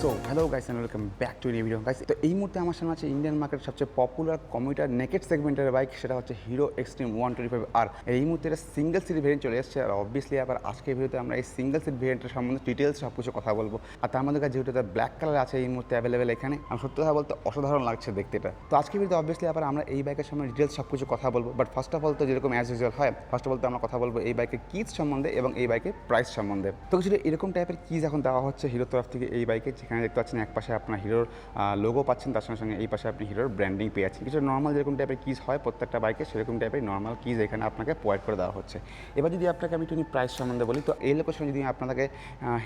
So hello guys and welcome back to new video guys. তো এই মুহূর্তে আমার সামনে আছে ইন্ডিয়ান মার্কেট সবচেয়ে পপুলার কমিউটার নেকেড সেগমেন্টের বাইক, সেটা হচ্ছে হিরো এক্সট্রিম 125R। এই মুহূর্তে এটা সিঙ্গেল সিট ভেরিয়েন্ট চলে এসেছে। আর অবভিয়াসলি আবার আজকের ভিডিওতে আমরা এই সিঙ্গেল সিট ভেরিয়েন্টের সম্বন্ধে ডিটেলস সব কিছু কথা বলবো। আর তার মধ্যে যেহেতু এটা ব্ল্যাক কালার আছে এই মুহূর্তে অ্যাভেলেবেল এখানে, আমি সত্যি কথা বলতে অসাধারণ লাগছে দেখতে এটা। তো আজকের ভিডিওতে অবভিয়াসলি আবার আমরা এই বাইকের সম্বন্ধে ডিটেলস সব কিছু কথা বলবো। বাট ফার্স্ট অফ অল তো যেরকম অ্যাজ ইউজুয়াল হয়, ফার্স্ট অফ অল তো আমরা কথা বলবো এই বাইকের কিজ সম্বন্ধে এবং এই বাইকের প্রাইস সম্বন্ধে। তো কিছু এরকম টাইপের কিজ এখন দেওয়া হচ্ছে হিরোর তরফ থেকে এই বাইকে, যেখানে দেখতে পাচ্ছেন এক পাশে আপনার হিরোর লোগো পাচ্ছেন, তার সঙ্গে সঙ্গে এই পাশে আপনি হিরোর ব্র্যান্ডিং পেয়ে যাচ্ছেন। কিছু নর্মাল যেরকম টাইপের কিজ হয় প্রত্যেকটা বাইকে, সেরকম টাইপের নর্মাল কিজ এখানে আপনাকে প্রোভাইড করে দেওয়া হচ্ছে। এবার যদি আপনাকে আমি একটু প্রাইস সম্বন্ধে বলি, তো এই লোকেশনে যদি আপনাকে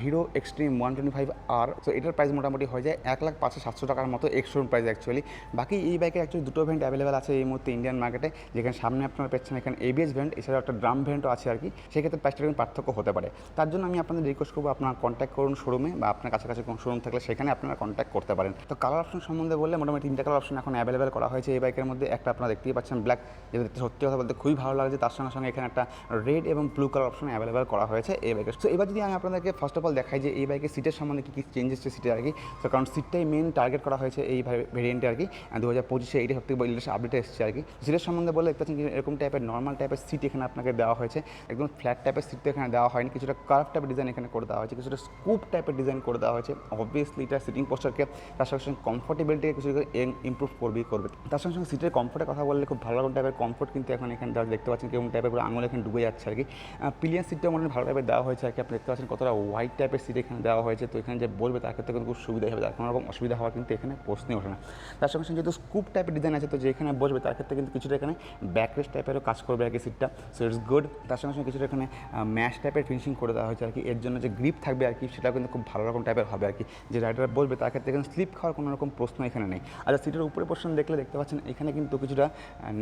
হিরো এক্সট্রিম 125R, তো এটার প্রাইস মোটামুটি হয়ে যায় 1,05,700 টাকার মতো এক্সশোরুম প্রাইস অ্যাকচুয়ালি। বাকি এই বাইকে অ্যাকচুয়ালি দুটো ভ্যারিয়েন্ট অ্যাভেলেবেল আছে এই মুহূর্তে ইন্ডিয়ান মার্কেটে, যেখানে সামনে আপনারা পাচ্ছেন এখানে এবিএস ভ্যারিয়েন্ট, এছাড়াও একটা ড্রাম ভ্যারিয়েন্টও আছে আর কি। সেক্ষেত্রে প্রাইসটা কিন্তু পার্থক্য হতে পারে। তার জন্য আমি আপনাদের রিকোয়েস্ট করবো আপনারা কন্ট্যাক্ট করুন শোরুমে, বা আপনার কাছাকাছি কোনো শোরুম থাকলে সেখানে আপনারা কন্ট্যাক্ট করতে পারেন। তো কালার অপশন সম্বন্ধে বললে মোটামুটি তিনটা কালার অপশন এখন অ্যাভেলেবেল করা হয়েছে এই বাইকের মধ্যে। একটা আপনারা দেখতেই পাচ্ছেন ব্ল্যাক, যেটা দেখতে সত্যি কথা বলতে খুবই ভালো লাগছে। তার সঙ্গে সঙ্গে এখানে একটা রেড এবং ব্লু কালার অপশন অ্যাভেলেবেল করা হয়েছে এই বাইকের। তো এবার যদি আমি আপনাদেরকে ফার্স্ট অফ অল দেখাই যে এই বাইকের সিটের সম্বন্ধে কী চেঞ্জ এসেছে সিটে আর কি। তো কারণ সিটটাই মেন টার্গেট করা হয়েছে এই ভেরিয়েন্টে আর কি। 2025-এ এইটা সত্যি লেটেস্ট আপডেট এসেছে আর কি। সিটের সম্বন্ধে বলে দেখতে পাচ্ছেন এরকম টাইপের নর্মাল টাইপের সিট এখানে আপনাকে দেওয়া হয়েছে। একদম ফ্ল্যাট টাইপের সিট তো এখানে দেওয়া হয়নি, কিছুটা কার্ভ টাইপের ডিজাইন এখানে করে দেওয়া হয়েছে, কিছুটা স্কুপ টাইপের ডিজাইন করে দেওয়া হয়েছে। অবভিয়াসলি এটা সিটিং পোস্টারকে তার সঙ্গে সঙ্গে কমফোর্টেবিলিটিকে কিছু ইমপ্রুভ করবে। তার সঙ্গে সঙ্গে সিটের কমফোর্টের কথা বললে খুব ভালো রকম টাইপের কমফোর্ট কিন্তু এখন এখানে দেখতে পাচ্ছেন কেমন টাইপের পুরো আঙুল এখানে ডুবে যাচ্ছে আর কি। পিলিয়ন সিটটা মনে ভালো টাইপের দেওয়া হয়েছে আর কি। আপনি দেখতে পাচ্ছেন কতটা হোয়াইট টাইপের সিট এখানে দেওয়া হয়েছে। তো এখানে যে বলবে তার ক্ষেত্রে কিন্তু খুব সুবিধা হবে, তার কোনো রকম অসুবিধা হওয়ার কিন্তু এখানে প্রশ্নই ওঠে না। তার সঙ্গে সঙ্গে যেহেতু স্কুপ টাইপের ডিজাইন আছে, তো যেখানে বসবে তার ক্ষেত্রে কিন্তু কিছুটা এখানে ব্যাকরেস্ট টাইপেরও কাজ করবে আর কি সিটটা। So it's good. তার সঙ্গে সঙ্গে কিছুটা এখানে ম্যাশ টাইপের ফিনিশিং করে দেওয়া হয়েছে আর কি। এর জন্য যে গ্রিপ থাকবে আর কি, সেটাও কিন্তু খুব ভালো রকম টাইপের হবে আর কি। যে রাইডার বলবে তার ক্ষেত্রে এখানে স্লিপ খাওয়ার কোনো রকম প্রশ্ন এখানে নেই। আর সিটের উপরে পোর্শন দেখলে দেখতে পাচ্ছেন এখানে কিন্তু কিছুটা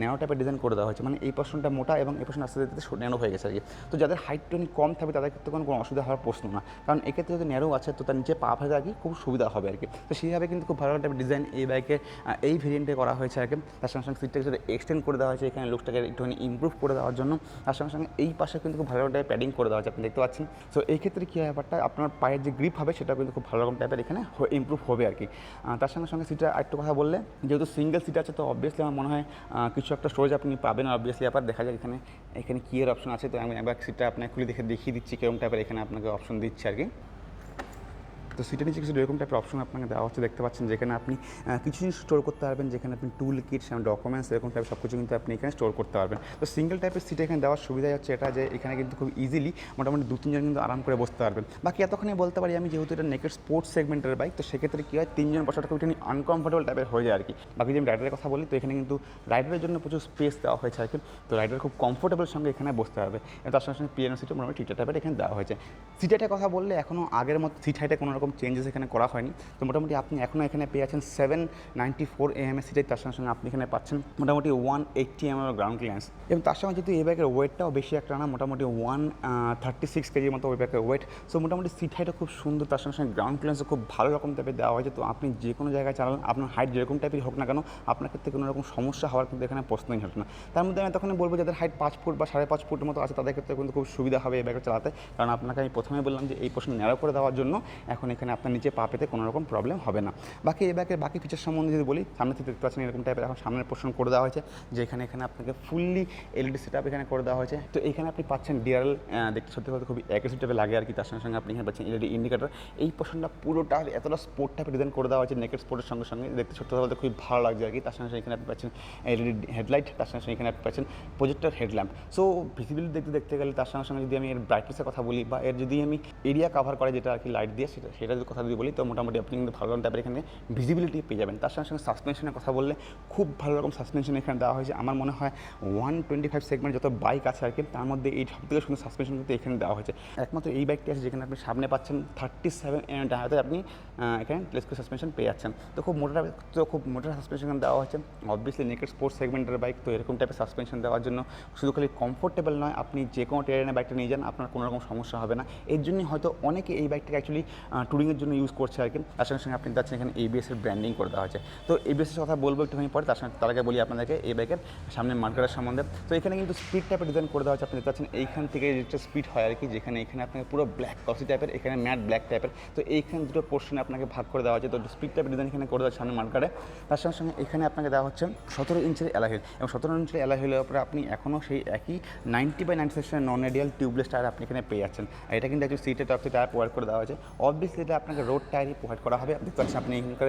ন্যানো টাইপের ডিজাইন করে দেওয়া হয়েছে, মানে এই পোর্শনটা মোটা এবং এই পোর্শন আস্তে আস্তে ন্যানো হয়ে গেছে আর কি। তো যাদের হাইট টোন কম থাকবে তাদের ক্ষেত্রে কোনো অসুবিধা হওয়ার প্রশ্ন না, কারণ এক্ষেত্রে যদি ন্যারো আছে তো তার নিচে পা ফেলে আর কি খুব সুবিধা হবে আর কি। তো সেইভাবে কিন্তু খুব ভালো টাইপের ডিজাইন এই বাইকে এই ভেরিয়েন্টে করা হয়েছে আর কি। তার সঙ্গে সঙ্গে সিটটা কিছুটা এক্সটেন্ড করে দেওয়া হয়েছে এখানে, লুকসটাকে একটুখানি ইমপ্রুভ করে দেওয়ার জন্য। তার সঙ্গে সঙ্গে এই পাশে কিন্তু খুব ভালো টাইপের প্যাডিং করে দেওয়া হয়েছে, আপনি দেখতে পাচ্ছেন। সো এই ক্ষেত্রে কী হয় ব্যাপারটা, আপনার পায়ের যে গ্রিপ হবে সেটা কিন্তু খুব ভালো রকম টাইপের এখানে ইমপ্রুভ হবে আর কি। তার সঙ্গে সঙ্গে সিটটা আরেকটু কথা বললে, যেহেতু সিঙ্গেল সিট আছে তো অবভিয়াসলি আমার মনে হয় কিছু একটা স্টোরেজ আপনি পাবেন। অবভিয়াসলি আবার দেখা যায় এখানে কি এর অপশন আছে। তো আমি একবার সিটটা আপনাকে খুলে দেখিয়ে দিচ্ছি কিরকম টাইপের এখানে আপনাকে অপশন দিচ্ছে আর কি। তো সিটের নিচে কিছু এরকম টাইপের অপশন আপনাকে দেওয়া হচ্ছে, দেখতে পাচ্ছেন, যেখানে আপনি কিছু জিনিস স্টোর করতে পারবেন, যেখানে আপনি টুল কিট, ডকুমেন্টস, এরকম টাইপের সব কিছু কিন্তু আপনি এখানে স্টোর করতে পারবেন। তো সিঙ্গেল টাইপের সিট এখানে দেওয়ার সুবিধাই হচ্ছে এটা, যে এখানে কিন্তু খুব ইজিলি মোটামুটি 2-3 জন কিন্তু আরাম করে বসতে পারবেন। বাকি এতক্ষণে বলতে পারি আমি, যেহেতু এটা নেকেড স্পোর্টস সেগমেন্টের বাইক, তো সেক্ষেত্রে কী হয় 3 জন বসাটা খুব একটু আনকমফোর্টেবল টাইপের হয়ে যায় আর কি। বাকি যদি রাইডারের কথা বলি, তো এখানে কিন্তু রাইডারের জন্য প্রচুর স্পেস দেওয়া হয়েছে আর কি। তো রাইডার খুব কমফোর্টেবল সঙ্গে এখানে বসতে হবে। তার সঙ্গে সঙ্গে পিয়ানো সিটও মোটামুটি ঠিকঠাক টাইপের এখানে দেওয়া হয়েছে। সিট হাইটের কথা বললে এখনও আগের মতো সিট হাইটে কোনো রকম চেঞ্জেস এখানে করা হয়নি। তো মোটামুটি আপনি এখনও এখানে পেয়ে যাচ্ছেন 794 mm সিটের। তার সঙ্গে সঙ্গে আপনি এখানে পাচ্ছেন মোটামুটি 180 mm গ্রাউন্ড ক্লিয়ারেন্স। এবং তার সঙ্গে যেহেতু এই বাইকের ওয়েটটাও বেশি একটা না, মোটামুটি 136 কেজির মতো ওই বাইকের ওয়েট। সো মোটামুটি সিট হাইটও খুব সুন্দর, তার সঙ্গে সঙ্গে গ্রাউন্ড ক্লিয়ারেন্সও খুব ভালো রকম টাইপের দেওয়া হয়েছে। তো আপনি যে কোনো জায়গায় চালান, আপনার হাইট যেরকম টাইপের হোক না কেন, আপনার ক্ষেত্রে কোনো রকম সমস্যা হওয়ার কিন্তু এখানে প্রশ্নই হচ্ছে না। তার মধ্যে আমি তখন বলবো যাদের হাইট 5 ফুট বা 5.5 ফুটের মতো আছে, তাদের ক্ষেত্রে কিন্তু খুব সুবিধা হবে এই বাইকটা চালাতে। কারণ আপনাকে আমি প্রথমে বললাম যে এই পোর্শন ন্যারো করে দেওয়ার জন্য এখন এখানে আপনার নিচে পা পেতে কোনো রকম প্রবলেম হবে না। বাকি এই বাইকের বাকি ফিচার সম্বন্ধে যদি বলি, সামনে থেকে দেখতে পাচ্ছেন এরকম টাইপের এখন সামনের পোর্শন করে দেওয়া হয়েছে, যেখানে আপনাকে ফুললি এলইডি সেটআপ এখানে করে দেওয়া হয়েছে। তো এখানে আপনি পাচ্ছেন ডিআরএল, দেখতে সত্যি কথা খুবই অ্যাগ্রেসিভ টাইপের লাগে আর কি। তার সঙ্গে সঙ্গে আপনি এখানে পাচ্ছেন এলইডি ইন্ডিকেটর। এই পোর্শনটা পুরোটা এতটা স্পোর্ট টাইপের ডিজাইন করে দেওয়া হয়েছে নেকেড স্পোর্টের সঙ্গে সঙ্গে, দেখতে সত্যি কথা বলতে খুবই ভালো লাগছে আর কি। তার সঙ্গে সঙ্গে এখানে আপনি পাচ্ছেন এলইডি হেডলাইট, তার সঙ্গে সঙ্গে এখানে আপনি পাচ্ছেন প্রজেক্টর হেডল্যাম্প। সো ভিজিবিলিটি দেখতে গেলে, তার সঙ্গে সঙ্গে যদি আমি এর ব্রাইটনেসের কথা বলি, বা এর যদি আমি এরিয়া কাভার করে যেটা আর কি লাইট দিয়ে, সেটা যদি কথা যদি বলি, তো মোটামুটি আপনি কিন্তু ভালো টাইপের এখানে ভিজিবিলিটি পেয়ে যাবেন। তার সঙ্গে সঙ্গে সাসপেনশনের কথা বললে খুব ভালো রকম সাসপেনশন এখানে দেওয়া হয়েছে। আমার মনে হয় 125 সেগমেন্ট যত বাইক আছে আর কি, তার মধ্যে এই সবথেকে সুন্দর সাসপেনশন কিন্তু এখানে দেওয়া হয়েছে। একমাত্র এই বাইকটি আছে যেখানে আপনি সামনে পাচ্ছেন 37 mm ডায়াতে আপনি এখানে টেলিস্কোপ সাসপেনশন পেয়ে যাচ্ছেন। তো খুব মোটা সাসপেনশন দেওয়া হয়েছে। অবভিয়াসলি নেকেড স্পোর্টস সেগমেন্টের বাইক, তো এরকম টাইপের সাসপেনশন দেওয়ার জন্য শুধু খালি কমফোর্টেবল নয়, আপনি যে কোনো টেরেনে বাইকটা নিয়ে যান আপনার কোনো রকম সমস্যা হবে না। এর জন্যই হয়তো অনেকে এই বাইকটাকে অ্যাকচুয়ালি টুরিংয়ের জন্য ইউজ করছে আর কি। তার সঙ্গে সঙ্গে আপনি পাচ্ছেন এখানে এবিএসের ব্র্যান্ডিং করে দেওয়া হয়েছে। তো এবিএসের কথা বলবো একটুখানি পরে, তার আগে বলি আপনাদেরকে এই বাইকের সামনে মার্কেটের সম্বন্ধে। তো এখানে কিন্তু স্পিড টাইপের ডিজাইন করে দেওয়া হচ্ছে, আপনি দেখতে পাচ্ছেন এইখান থেকে যেটা স্পিড হয় আর কি, যেখানে এখানে আপনাকে পুরো ব্ল্যাক কফি টাইপের, এখানে ম্যাট ব্ল্যাক টাইপের। তো এইখানে দুটো পোর্শনে আপনাকে ভাগ করে দেওয়া হচ্ছে। তো স্পিড টাইপের ডিজাইন এখানে করে দেওয়া সামনে মার্কেটে। তার সঙ্গে সঙ্গে এখানে আপনাকে দেওয়া হচ্ছে 17 ইঞ্চের অ্যালয় হুইল, এবং 17 ইঞ্চের অ্যালয় হুইলের উপরে আপনি এখনও সেই একই 90/90 সেকশনের নন রেডিয়াল টিউবলেস টায়ার আপনি এখানে পেয়ে যাচ্ছেন। আর এটা কিন্তু একটু সিটের তরফ থেকে টায়ার প্রোভাইড করে দেওয়া হয়েছে। অবভিয়াসলি এটা আপনাকে রোড টায়ারই প্রোভাইড করা হবে। দেখতে পাচ্ছেন আপনি এখানকার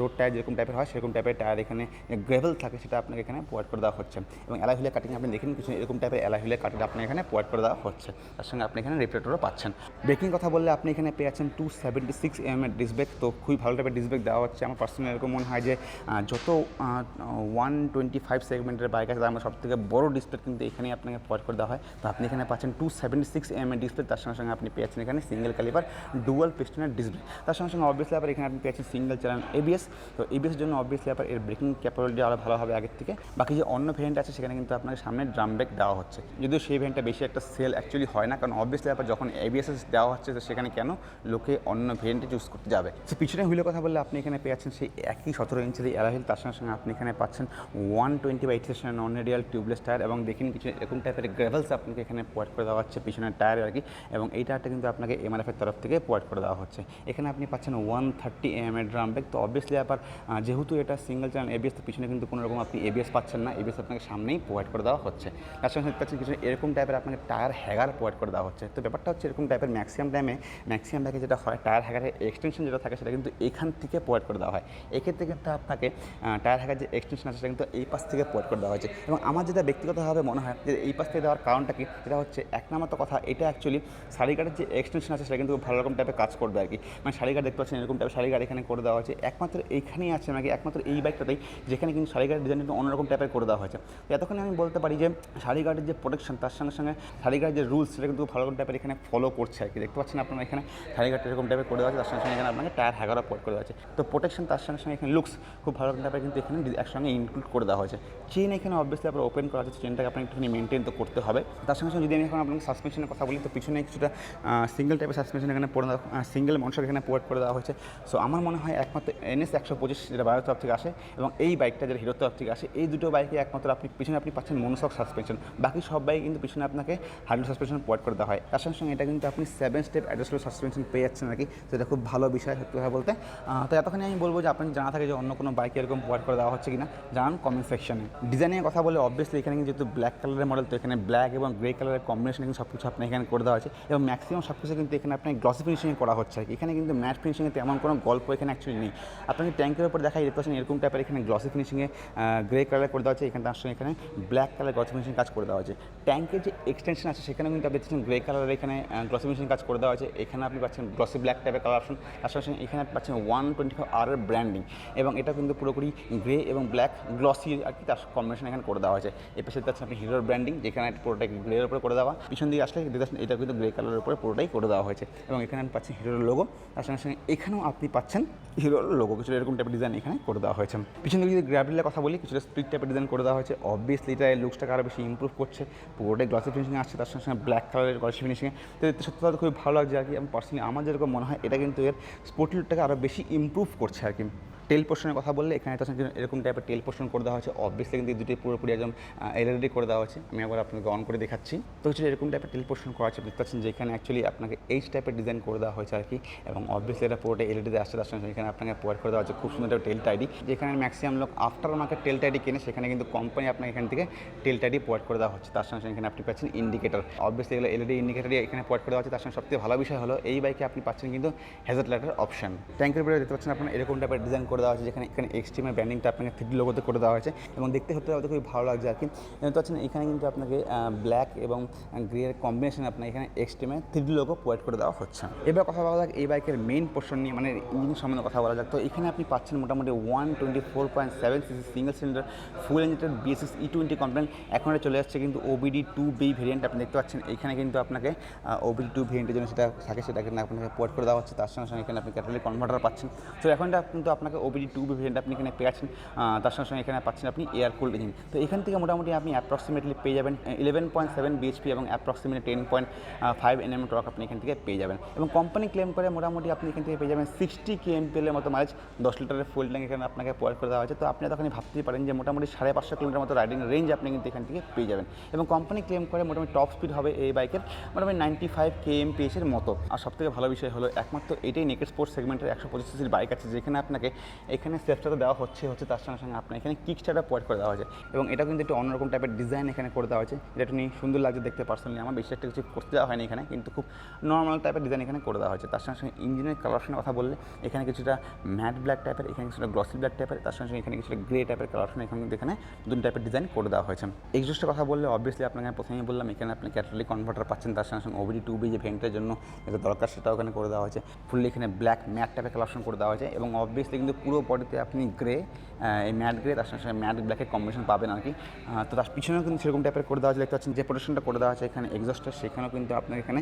রোড টায়ার যেরকম টাইপের হয় সেরকম টাইপের টায়ার এখানে গ্রেভেল থাকে, সেটা আপনাকে এখানে প্রোভাইড করে দেওয়া হচ্ছে। এবং অ্যালয় হুইলের কাটিং আপনি দেখেন কিছু এরকম টাইপের অ্যালয় হুইলের কাটিং আপনি এখানে প্রোভাইড করে দেওয়া হচ্ছে। তার সঙ্গে আপনি এখানে রেফ্রিজারেটরও পাচ্ছেন। ব্রেকিং কথা বললে আপনি এখানে পেয়ে যাচ্ছেন 276 mm এর ডিস্ক ব্রেক। তো খুবই ভালো টাইপের ডিস্ক ব্রেক দেওয়া হচ্ছে। আমার পার্সোনালি এরকম মনে হয় যে যত 125 সেগমেন্টের বাইক আছে তার মধ্যে সবথেকে বড় ডিসপ্লে কিন্তু এখানেই আপনাকে প্রোভাইড করে দেওয়া হয়। তো আপনি এখানে পাচ্ছেন 276 mm এর ডিসপ্লে, তার সঙ্গে সঙ্গে আপনি পেয়েছেন এখানে সিঙ্গেল ক্যালিপার ডুয়াল পিস্টনের ডিসপ্লে। তার সঙ্গে সঙ্গে অবভিয়াসলি আবার এখানে আপনি পেয়েছেন সিঙ্গেল চ্যানেল এবিএস। তো এবিএসের জন্য অবভিয়াসলি আবার এর ব্রেকিং ক্যাপাবিলিটি আরও ভালো হবে আগের থেকে। বাকি যে অন্য ভেরিয়েন্ট আছে সেখানে কিন্তু আপনাকে সামনে ড্রাম ব্রেক দেওয়া হচ্ছে, যদিও সেই ভেরিয়েন্টটা বেশি একটা সেল অ্যাকচুয়ালি হয় না, কারণ অবভিয়াসলি আবার যখন এবিএস দেওয়া হচ্ছে তো সেখানে কেন লোকে অন্য ভেরিয়েন্টে চুজ করতে যাবে। সে পিছনে হুইলের কথা বললে আপনি এখানে পেয়ে যাচ্ছেন সেই একই 17 ইঞ্চের অ্যালয় হুইল, তার সঙ্গে সঙ্গে আপনি এখানে পাচ্ছেন 120/80 সেকশনের নন রেডিয়াল টিউবলেস টায়ার, এবং দেখেন কিছু এরকম টাইপের গ্রেভেলস আপনাকে এখানে প্রোভাইড করে দেওয়া হচ্ছে পিছনের টায়ার আর কি। এবং এই টায়ারটা কিন্তু আপনাকে এমআরএফের তরফ থেকে প্রোভাইড করে দেওয়া হচ্ছে। এখানে আপনি পাচ্ছেন 130 mm এর ড্রাম ব্রেক। তো অবভিয়াসলি আবার যেহেতু এটা সিঙ্গেল চ্যানেল এবিএস, তো পিছনে কিন্তু কোনো রকম আপনি এবিএস পাচ্ছেন না, এবিএস আপনাকে সামনেই প্রোভাইড করে দেওয়া হচ্ছে। তার সঙ্গে সঙ্গে পাচ্ছেন কিছু এরকম টাইপের আপনাকে টায়ার হ্যাগার প্রোভাইড করে দেওয়া হচ্ছে। তো ব্যাপারটা হচ্ছে এরকম টাইপের ম্যাক্সিমাম ব্যাগে যেটা হয় টায়ার হ্যাগারের এক্সটেনশন যেটা থাকে সেটা কিন্তু এখান থেকে প্রোভাইড করে দেওয়া হয়। এক্ষেত্রে কিন্তু আপনাকে টায়ার হ্যাগার যে এক্সটেনশন আছে সেটা কিন্তু এই পাশ থেকে প্রোভাইড করে দেওয়া হয়েছে। এবং আমার যেটা ব্যক্তিগতভাবে মনে হয় যে এই পাশ থেকে দেওয়ার কারণটা কি, এটা হচ্ছে এক নম্বর তো কথা, এটা অ্যাকচুয়ালি সারিগার্ডের যে এক্সটেনশন আছে সেটা কিন্তু ভালো রকম টাইপের কাজ করবে আর কি। মানে সারিগার্ড দেখতে পাচ্ছেন এরকম টাইপের সারিগার্ড এখানে করে দেওয়া হয়েছে, একমাত্র এইখানেই আছে নাকি একমাত্র এই বাইকটাতেই, যেখানে কিন্তু সারিগার্ড ডিজাইন কিন্তু অন্যরকম টাইপের করে দেওয়া হয়েছে। তো এতক্ষণে আমি বলতে পারি যে সারিগার্ডের যে প্রোটেকশন তার সঙ্গে সঙ্গে সারিগার্ডের যে রুলস সেটা কিন্তু ভালো রকম টাইপের এখানে ফলো করছে আর কি। দেখতে পাচ্ছেন আপনারা এখানে সারিগার্ড এরকম টাইপের করে দেওয়া আছে, তার সঙ্গে সঙ্গে এখানে আপনাকে টায়ার হ্যাগারও প্রোভাইড করে দেওয়া আছে। তো প্রোটেকশন তার সঙ্গে সঙ্গে এখানে লুকস খুব ভালো রকম টাইপের কিন্তু এখানে একসঙ্গে ইনক্লুড করে দেওয়া হয়েছে। চেন এখানে অবভিয়াসলি আপনার ওপেন করা আছে, চেনটাকে আপনাকে একটুখানি মেনটেন তো করতে হবে। তার সঙ্গে সঙ্গে যদি আমি এখন আপনাকে সাসপেনশনের কথা বলি, তো পিছনে কিছুটা সিঙ্গেল টাইপের সাসপেনশন এখানে সিঙ্গেল মনসক এখানে প্রোভাইড করে দেওয়া হয়েছে। সো আমার মনে হয় একমাত্র NS 125 যেটা বাজার তরফ থেকে আসে এবং এই বাইকটা যেটা হিরোর তরফ থেকে আসে, এই দুটো বাইকে একমাত্র আপনি পিছনে আপনি পাচ্ছেন মনোসক সাসপেনশন, বাকি সব বাইকে কিন্তু পিছনে আপনাকে হাইড্রোলিক সাসপেনশন প্রোভাইড করে দেওয়া হয়। তার সঙ্গে সঙ্গে এটা কিন্তু আপনি 7 স্টেপ অ্যাডজাস্টেবল সাসপেনশন পেয়ে যাচ্ছেন আর কি। তো এটা খুব ভালো বিষয় সত্যি কথা বলতে। তো এতক্ষণে আমি বলবো যে আপনার জানা থাকে যে অন্য কোনো বাইকে এরকম প্রোভাইড করে দেওয়া হচ্ছে কিনা, জানান কমেন্ট সেকশনে। ডিজাইনের কথা বলে অবভিয়াসলি এখানে কিন্তু যেহেতু ব্ল্যাক কালারের মডেল, তো এখানে ব্ল্যাক এবং গ্রে কালারের কম্বিনেশন কিন্তু সব কিছু আপনি এখানে করে দেওয়া আছে, এবং ম্যাক্সিমাম সব কিছু কিন্তু এখানে আপনি গ্লসি ফিনিশিংয়ে করা হচ্ছে। এখানে কিন্তু ম্যাট ফিনিশিংয়ে তেমন কোনো গল্প এখানে অ্যাকচুয়ালি নেই। আপনাকে ট্যাঙ্কের উপর দেখাই দেখতে পাচ্ছেন এরকম টাইপের এখানে গ্লসি ফিনিশিংয়ে গ্রে কালার করে দেওয়া হচ্ছে, এখানে তার সঙ্গে এখানে ব্ল্যাক কালার গ্লসি ফিনিশিং কাজ করে দেওয়া হচ্ছে। ট্যাঙ্কের যে এক্সটেনশন আছে সেখানে কিন্তু আপনি দেখছেন গ্রে কালারের এখানে গ্লসি ফিনিশিং কাজ করে দেওয়া আছে। এখানে আপনি পাচ্ছেন গ্লসি ব্ল্যাক টাইপের কালার অপশন, তার সঙ্গে এখানে পাচ্ছেন 125R এর ব্র্যান্ডিং, এবং এটা কিন্তু পুরোপুরি গ্রে এবং ব্ল্যাক গ্লসি আর কি তার কম্বিনেশন এখানে করে দেওয়া হয়েছে। এর পাশে পাচ্ছেন আপনি হিরোর ব্র্যান্ডিং, যেখানে পুরোটাই গ্রের উপরে করে দেওয়া, পিছন দিকে আসলে দেখছেন এটা কিন্তু গ্রে কালারের উপরে পুরোটাই করে দেওয়া হয়েছে, এবং এখানে আপনি পাচ্ছেন হিরোর লোগো, তার সঙ্গে সঙ্গে এখানেও আপনি পাচ্ছেন হিরোর লোগো, কিছু এরকম টাইপের ডিজাইন এখানে করে দেওয়া হয়েছে। পিছন দিকে যদি গ্র্যাভিলের কথা বলি, কিছুটা স্প্লিট টাইপের ডিজাইন করে দেওয়া হয়েছে। অবভিয়াসলি এটা লুকসটাকে আরও বেশি ইম্প্রুভ করছে, পুরোটাই গ্লসি ফিনিশিং আসছে, তার সঙ্গে সঙ্গে ব্ল্যাক কালারের গ্লসি ফিনিশিংয়ে। তো এতে সত্যি কথা খুবই ভালো লাগছে আর কি। আমি পার্সোনালি আমার যেরকম মনে হয় এটা কিন্তু এর স্পোর্টি লুকটাকে আরও বেশি ইম্প্রুভ করছে আর কি। টেল পোর্শনের কথা বললে এখানে তার সঙ্গে এরকম টাইপের টেল পোর্শন করে দেওয়া হয়েছে। অবভিয়াসলি কিন্তু দুটোই পুরোপুরি একদম এলইডি করে দেওয়া হয়েছে। আমি আবার আপনাকে অন করে দেখাচ্ছি। তো কিছু এরকম টাইপের টেল পোর্শন করা আছে, দেখতে পাচ্ছেন যেখানে অ্যাকচুয়ালি আপনাকে এইচ টাইপের ডিজাইন করে দেওয়া হয়েছে আর কি, এবং অবভিয়াসলি এটা পুরোটাই এলইডিতে আসছে। তার সঙ্গে এখানে আপনাকে প্রোভাইড করে দেওয়া হচ্ছে খুব সুন্দর টেল টাইডি, যেখানে ম্যাক্সিমাম লোক আফটার মার্কেট টেল টাইডি কেনে, সেখানে কিন্তু কোম্পানি আপনাকে এখান থেকে টেল টাইডি প্রোভাইড করে দেওয়া হচ্ছে। তার সঙ্গে এখানে আপনি পাচ্ছেন ইন্ডিকেটর, অবভিয়াসলি এগুলো এলইডি ইন্ডিকেটরই এখানে প্রোভাইড করে দেওয়া হচ্ছে। তার সঙ্গে সবথেকে ভালো বিষয় হলো এই বাইকে আপনি পাচ্ছেন কিন্তু হ্যাজার্ড লাইটের অপশন। ট্যাঙ্কের উপরে দেখতে পাচ্ছেন আপনার এরকম টাইপের ডিজাইন করে দেওয়া হচ্ছে, যেখানে এখানে এক্সট্রিমের ব্র্যান্ডিংটা আপনাকে 3D লোগোতে করে দেওয়া হয়েছে, এবং দেখতে হতে খুবই ভালো লাগছে আর কি। দেখতে পাচ্ছেন এখানে কিন্তু আপনাকে ব্ল্যাক এবং গ্রের কম্বিনেশনে আপনার এখানে এক্সট্রিমে 3D লোগো প্রোভাইড করে দেওয়া হচ্ছে। এবার কথা বলা যাক এই বাইকের মেইন পোর্শন নিয়ে, মানে ইঞ্জিন সম্বন্ধে কথা বলা যাক। তো এখানে আপনি পাচ্ছেন মোটামুটি 124.7 সিসি সিঙ্গেল সিলিন্ডার ফুল ইঞ্জিনের BS6 E20 কমপ্লেন। এখন চলে আসছে কিন্তু OBD2B ভেরিয়েন্ট। আপনি দেখতে পাচ্ছেন এখানে কিন্তু আপনাকে OBD2 ভেরিয়েন্টের জন্য সেটা থাকে, সেটা কিন্তু আপনাকে প্রোভাইড করে দেওয়া হচ্ছে। তার সঙ্গে সঙ্গে এখানে আপনি ক্যাটালিটিক কনভার্টার পাচ্ছেন। তো এখনটা কিন্তু আপনাকে ওবিডি 2B ভেরিয়েন্ট আপনি এখানে পেয়ে যাচ্ছেন, তার সঙ্গে সঙ্গে এখানে পাচ্ছেন আপনি এয়ার কুলড ইঞ্জিন। তো এখান থেকে মোটামুটি আপনি অ্যাপ্রক্সিমেটলি পেয়ে যাবেন 11.7 বিএইচপি এবং অ্যাপ্রক্সিমেটলি 10.5 এনএম টর্ক আপনি এখান থেকে পেয়ে যাবেন। এবং কোম্পানি ক্লেম করে মোটামুটি আপনি এখান থেকে পেয়ে যাবেন 60 কেএমপিএল এর মতো মাইলেজ, 10 লিটারের ফুল ট্যাঙ্ক এখানে আপনাকে প্রোভাইড করে দেওয়া হয়েছে। তো আপনি তখনই ভাবতেই পারেন যে মোটামুটি 550 কিলোমিটার মতো রাইডিং রেঞ্জ আপনি কিন্তু এখান থেকে পেয়ে যাবেন। এবং কোম্পানি ক্লেম করে মোটামুটি টপ স্পিড হবে এই বাইকের মোটামুটি 95 kmph এর মতো। আর সবথেকে ভালো বিষয় হলো একমাত্র এটাই নেকেড স্পোর্টস সেগমেন্টের 125 সিসির বাইক আছে যেখানে আপনাকে এখানে সেফটা দেওয়া হচ্ছে তার সঙ্গে সঙ্গে আপনার এখানে কিক স্টার্টার প্রোভাইড করে দেওয়া হয়েছে। এবং এটা কিন্তু একটু অন্যরকম টাইপের ডিজাইন এখানে করে দেওয়া হয়েছে, এটা একটু সুন্দর লাগছে দেখতে। পার্সোনালি আমার বেশি একটা কিছু করতে দেওয়া হয়নি এখানে, কিন্তু খুব নর্মাল টাইপের ডিজাইন এখানে করে দেওয়া হয়েছে। তার সঙ্গে সঙ্গে ইঞ্জিনের কালারের কথা বললে এখানে কিছুটা ম্যাট ব্ল্যাক টাইপের, এখানে কিছুটা গ্লসি ব্ল্যাক টাইপের, তার সঙ্গে সঙ্গে এখানে কিছুটা গ্রে টাইপের কালারের এখানে কিন্তু এখানে দুটো টাইপের ডিজাইন করে দেওয়া হয়েছে। এক্সজস্টের কথা বললে অবভিয়াসলি আপনাকে প্রথমেই বললাম এখানে আপনি ক্যাটালিক কনভার্টার পাচ্ছেন, তার সঙ্গে সঙ্গে ওবিডি 2B যে ভেন্টের জন্য যেটা দরকার সেটাও এখানে করে দেওয়া হয়েছে। ফুললি এখানে ব্ল্যাক ম্যাট টাইপের কালার করে দেওয়া হয়েছে এবং অবভিয়াসলি কিন্তু পুরো বডিতে আপনি গ্রে, এই ম্যাট গ্রে তার সঙ্গে সঙ্গে ম্যাট ব্ল্যাকের কম্বিনেশন পাবেন আর কি। তো তার পিছনেও কিন্তু সেরকম টাইপের করে দেওয়া হয়েছে, দেখতে পাচ্ছেন যে প্রোটেকশনটা করে দেওয়া আছে এখানে এক্সজস্টার, সেখানেও কিন্তু আপনার এখানে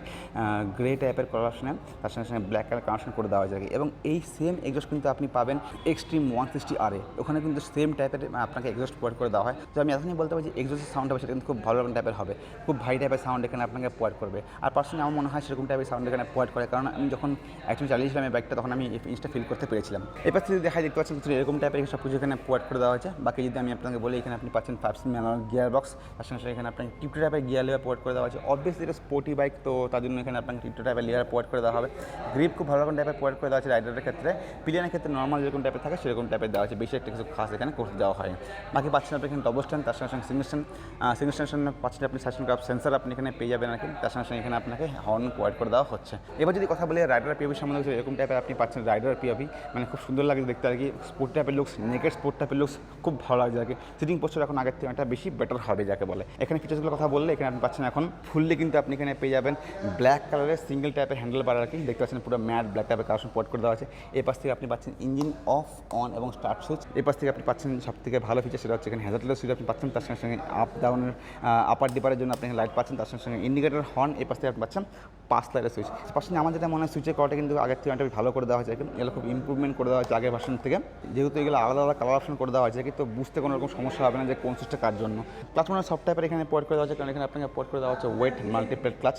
গ্রে টাইপের কালারেশন তার সঙ্গে সঙ্গে ব্ল্যাক কালার কানেকশন করে দেওয়া হয়েছে। এবং এই সেম এক্সজস্ট কিন্তু আপনি পাবেন এক্সট্রিম 160R, ওখানে কিন্তু সেম টাইপের আপনাকে এক্সজস্ট প্রোভাইড করে দেওয়া হয়। তো আমি এখনই বলতে পারি যে এক্সজস্টের সাউন্ড হবে সেটা কিন্তু খুব ভালো টাইপের হবে, খুব ভাই টাইপের সাউন্ড এখানে আপনাকে প্রোভাইড করবে। আর পার্সোনালি আমার মনে হয় সেরকম টাইপের সাউন্ড এখানে প্রোভাইড করে, কারণ আমি যখন অ্যাকচুয়ালি চালিয়েছিলাম এই বাইকটা তখন আমি এই জিনিসটা ফিল করতে পেরেছিলাম। এবার যদি দেখা দেখতে পাচ্ছেন কিছু এরকম টাইপের সব কিছু এখানে প্রোভাইড করে দেওয়া হয়েছে। বাকি যদি আমি আপনাকে বলি এখানে আপনি পাচ্ছেন 5 ম্যানুয়াল গিয়ার বক্স, তার সঙ্গে এখানে আপনাকে টিপটো টাইপের গিয়ার লেয়ার প্রোভাইড করে দেওয়া হয়েছে। অবভিয়াসলি এটা স্পোর্টি বাইক, তো তার জন্য এখানে আপনাকে টিপটো টাইপের লেয়ার প্রোভাইড করে দেওয়া হবে। গ্রিপ খুব ভালো রকম টাইপের প্রোভাইড করে দেওয়া হচ্ছে রাইডারের ক্ষেত্রে, পিলিয়নের ক্ষেত্রে নর্মাল যেরকম টাইপের থাকে সেরকম টাইপের দেওয়া হচ্ছে, বেশি একটা কিছু খাস এখানে করতে দেওয়া হয়। বাকি পাচ্ছেন আপনি এখানে ডবল স্ট্যান্ড, তার সঙ্গে সঙ্গে সিঙ্গল স্ট্যান্ড পাচ্ছেন আপনি সাসপেনশন কাপ সেন্সার আপনি এখানে পেয়ে যাবেন আর কি। তার সঙ্গে সঙ্গে এখানে আপনাকে হর্ন প্রোভাইড করে দেওয়া হচ্ছে। এবার যদি কথা বলি রাইডার পিওভি সম্বন্ধে, এরকম টাইপের আপনি পাচ্ছেন রাইডার পিওভি, মানে খুব সুন্দর লাগে দেখতে আর কি। স্পোর্ট টাইপের লুকস, নেকেড স্পোর্ট টাইপের লুকস খুব ভালো লাগছে আর কি। সিটিং পোস্টার এখন আগের থেকে একটা বেশি বেটার হবে যাকে বলে। এখানে ফিচার্সগুলোর কথা বললে এখানে আপনি পাচ্ছেন এখন ফুললি কিন্তু আপনি এখানে পেয়ে যাবেন ব্ল্যাক কালারের সিঙ্গেল টাইপের হ্যান্ডেল বার আর কি, দেখতে পাচ্ছেন পুরো ম্যাট ব্ল্যাক টাইপের কালেকশন প্রোভাইড করে দেওয়া আছে। এই পাশ থেকে আপনি পাচ্ছেন ইঞ্জিন অফ অন এবং স্টার্ট সুইচ। এই পাশ থেকে আপনি পাচ্ছেন সব থেকে ভালো ফিচার সেটা হচ্ছে এখানে হ্যাজার্ডলেস সুইচ আপনি পাচ্ছেন, তার সঙ্গে সঙ্গে আপ ডাউনের আপার ডিপারের জন্য আপনি লাইট পাচ্ছেন, তার সঙ্গে সঙ্গে ইন্ডিকেটার হর্ন। এই পাশ থেকে আপনি পাচ্ছেন 5 লাইটের সুইচ। পার্সোনালি আমার যেটা মনে হয় সুইচের কোয়ালিটি কিন্তু আগের থেকে অনেকটা ভালো করে দেওয়া হয়েছে, এগুলো খুব ইম্প্রুভমেন্ট করে দেওয়া হয়েছে আগের ভার্সন থেকে, যেহেতু এগুলো আলাদা আলাদা কালার অপশন করে দেওয়া হয়েছে কিন্তু বুঝতে কোনো রকম সমস্যা হবে না যে কোন সুইচটা কার জন্য। প্লাস মানে সব টাইপের এখানে প্রোভাইড করে দেওয়া হচ্ছে, কারণ এখানে আপনাকে প্রোভাইড করে দেওয়া হচ্ছে ওয়েট মাল্টিপ্লেট ক্লাচ।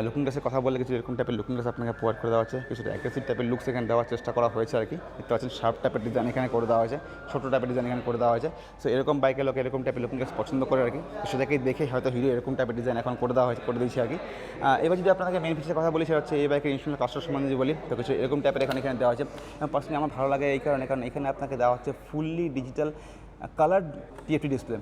লুকিং গ্লাসের কথা বললে কিছু এরকম টাইপের লুকিং গ্লাস আপনাকে প্রোভাইড করে দেওয়া হচ্ছে, কিছুটা অ্যাগ্রেসিভ টাইপের লুকস এখানে দেওয়ার চেষ্টা করা হয়েছে আর কি। দেখতে পাচ্ছেন শার্প টাইপের ডিজাইন এখানে করে দেওয়া হয়েছে, ছোটো টাইপের ডিজাইন এখানে করে দেওয়া হয়েছে। সো এরকম বাইকের লোক এরকম টাইপের লুকিং গ্লাস পছন্দ করে আর কি, তো সেটাকেই দেখে হয়তো হিরো এরকম টাইপের ডিজাইন এখন করে দেওয়া হয়েছে, করে দিয়েছে আর কি। এবার যদি আপনাকে মেন ফিচারের কথা বলি সেটা হচ্ছে এই বাইকের ইনস্টলের কাস্টমার সম্বন্ধে যদি বলি, তো কিছু এরকম টাইপের এখানে দেওয়া হয়েছে। পার্সোনালি আমার ভালো লাগে এই কারণে, কারণ এখানে আপনাকে দেওয়া হচ্ছে fully digital colour TFT display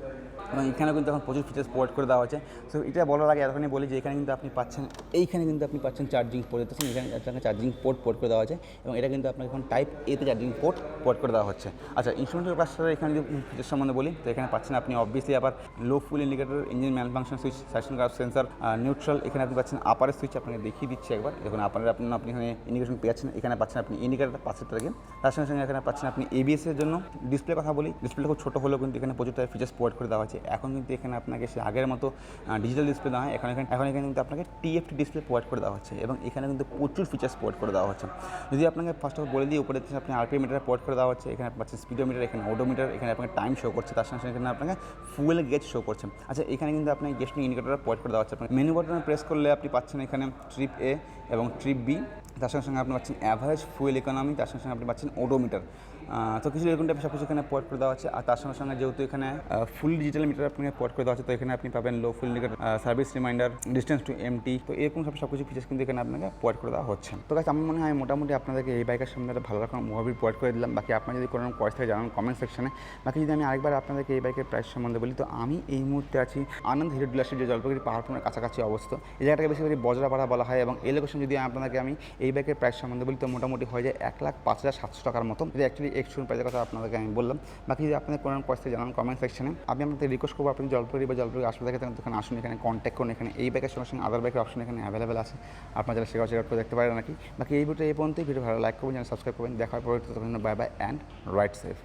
এবং এখানে কিন্তু এখন প্রচুর ফিচার্স প্রোভাইড করে দেওয়া হচ্ছে। সো এটা বলার আগে এতখানি বলি যে এখানে কিন্তু আপনি পাচ্ছেন, এইখানে কিন্তু আপনি পাচ্ছেন চার্জিং পোর্ট দিতেছেন, এখানে আপনাকে চার্জিং পোর্ট করে দেওয়া হচ্ছে এবং এটা কিন্তু আপনাকে এখন টাইপ এতে চার্জিং পোর্ট করে দেওয়া হচ্ছে। আচ্ছা, ইনস্ট্রুমেন্টাল ক্লাস্টারের এখানে যদি ফিচার সম্বন্ধে বলি, তো এখানে পাচ্ছেন আপনি অবভিয়াসলি আবার low fuel indicator, engine man function switch, suspension cup sensor, neutral. এখানে আপনি পাচ্ছেন আপারের সুইচ, আপনাকে দেখিয়ে দিচ্ছি একবার। দেখুন আপারের আপনি এখানে ইন্ডিকেশন পেয়েছেন, এখানে পাচ্ছেন আপনি ইন্ডিকেটার পাশের থেকে, তার সঙ্গে সঙ্গে এখানে পাচ্ছেন আপনি এবিএসের জন্য। ডিসপ্লে কথা বলি, ডিসপ্লেটা খুব ছোটো হলেও কিন্তু এখানে প্রচুর টাইপ ফিচার্স প্রোভাইড করে দেওয়া হচ্ছে। এখন কিন্তু এখানে আপনাকে সে আগের মতো ডিজিটাল ডিসপ্লে দেওয়া হয়, এখন এখানে কিন্তু আপনাকে টিএফটি ডিসপ্লে প্রোভাইড করে দেওয়া হচ্ছে এবং এখানে কিন্তু প্রচুর ফিচার্স প্রোভাইড করে দেওয়া হচ্ছে। যদি আপনাকে ফার্স্ট অফ বলে দিই, উপরে আপনি আরপিএম মিটার প্রোভাইড করে দেওয়া হচ্ছে, এখানে পাচ্ছেন স্পিডোমিটার, এখানে ওডোমিটার, এখানে আপনাকে টাইম শো করছে, তার সঙ্গে এখানে আপনাকে ফুয়েল গেজ শো করছে। আচ্ছা, এখানে কিন্তু আপনি গেস্টিং ইন্ডিকেটর প্রোভাইড করে দেওয়া হচ্ছে। আপনার মেনু বাটনে প্রেস করলে আপনি পাচ্ছেন এখানে ট্রিপ এ এবং ট্রিপ বি, তার সঙ্গে সঙ্গে আপনি পাচ্ছেন অ্যাভারেজ ফুয়েল ইকোনমি, তার সঙ্গে সঙ্গে আপনি পাচ্ছেন ওডোমিটার। তো কিছু এরকম টাইপের সব কিছু এখানে প্রোভাইড করে দেওয়া হচ্ছে। আর তার সঙ্গে সঙ্গে যেহেতু এখানে ফুল ডিজিটাল মিটার আপনাকে প্রোভাইড করে দেওয়া হচ্ছে, তো এখানে আপনি পাবেন low fuel indicator, service reminder, distance to empty, তো এরকম সব কিছু ফিচার্স কিন্তু এখানে আপনাকে প্রোভাইড করে দেওয়া হচ্ছে। তো গাইস, আমার মনে হয় মোটামুটি আপনাদেরকে এই বাইকের সম্বন্ধে একটা ভালো রকম ওভারভিউ প্রোভাইড করে দিলাম। বাকি আপনার যদি কোনো কোয়েশ্চন থাকে জানান কমেন্ট সেকশনে। বাকি যদি আমি আরেকবার আপনাদেরকে এই বাইকের প্রাইস সম্বন্ধে বলি, তো আমি এই মুহূর্তে আছি আনন্দ হিরো ডিলারশিপ, যে জলপাইগুড়ি পাহাড়পুরের কাছাকাছি অবস্থিত। এই জায়গাটাকে বেশিরভাগ বজরাপাড়া বলা হয় এবং এই লোকেশন যদি আপনাদেরকে আমি এই বাইকের প্রাইস সম্বন্ধে বলি, তো মোটামুটি হয়ে যায় 1,05,700 টাকার মতো। যদি অ্যাকচুয়ালি এক্সট্রুম প্রাইসের কথা আপনাদেরকে আমি বললাম। বাকি যদি আপনাদের কোনো কোয়েশ্চন জানান কমেন্ট সেকশনে। আমি আপনাদের রিকোয়েস্ট করবো, আপনি জলপাইগুড়ি বা জলপাইগুড়ি আসলে দেখেন এখানে আসুন, এখানে কন্ট্যাক্ট করুন। এখানে এই বাইকের সঙ্গে সঙ্গে আদার বাইকের অপশন এখানে অ্যাভেলেবেল আছে, আপনারা যারা সেখানে চেক আউট করে দেখতে পারেন নাকি। বাকি এই ভিডিও এই পর্যন্তই। ভিডিও ভালো লাইক করবেন, সাবস্ক্রাইব করবেন। দেখা হয় পরবর্তীতে। Bye bye and right safe.